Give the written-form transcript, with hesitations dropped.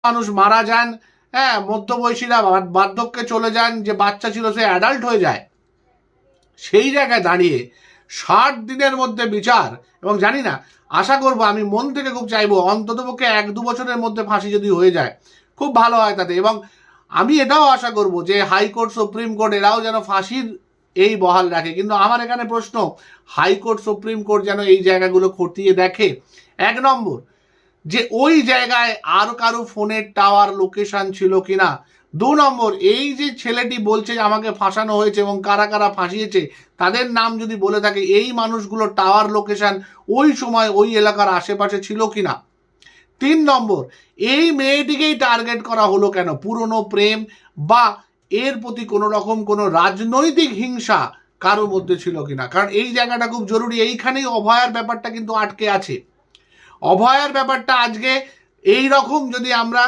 মানুষ মারা যান, হ্যাঁ, মধ্যবয়সীরা বার্ধক্যে চলে যান, যে বাচ্চা ছিল সে অ্যাডাল্ট হয়ে যায়, সেই জায়গায় দাঁড়িয়ে 60 দিনের মধ্যে বিচার। এবং জানি না, আশা করব, আমি মন থেকে খুব চাইবো অন্ততপক্ষে 1-2 বছরের মধ্যে ফাঁসি যদি হয়ে যায় খুব ভালো হয় তাতে। এবং আমি এটাও আশা করব যে হাইকোর্ট, সুপ্রিম কোর্ট এরাও যেন ফাঁসির এই বহাল রাখে। কিন্তু আমার এখানে প্রশ্ন, হাইকোর্ট, সুপ্রিম কোর্ট যেন এই জায়গাগুলো খতিয়ে দেখে। 1 নম্বর, যে ওই জায়গায় আর কারো ফোনের টাওয়ার লোকেশন ছিল কিনা। 2 নম্বর, এই যে ছেলেটি বলছে আমাকে ফাঁসানো হয়েছে এবং কারা কারা ফাঁসিয়েছে তাদের নাম যদি বলে থাকে, এই মানুষগুলো টাওয়ার লোকেশন ওই সময় ওই এলাকার আশেপাশে ছিল কিনা। 3 নম্বর, এই মেয়েটিকেই টার্গেট করা হলো কেন? পুরনো প্রেম বা এর প্রতি কোনো রকম কোনো রাজনৈতিক হিংসা কারোর মধ্যে ছিল কিনা। কারণ এই জায়গাটা খুব জরুরি। এইখানেই অভয়ার ব্যাপারটা কিন্তু আটকে আছে। অভয়ার ব্যাপারটা আজকে এই রকম যদি আমরা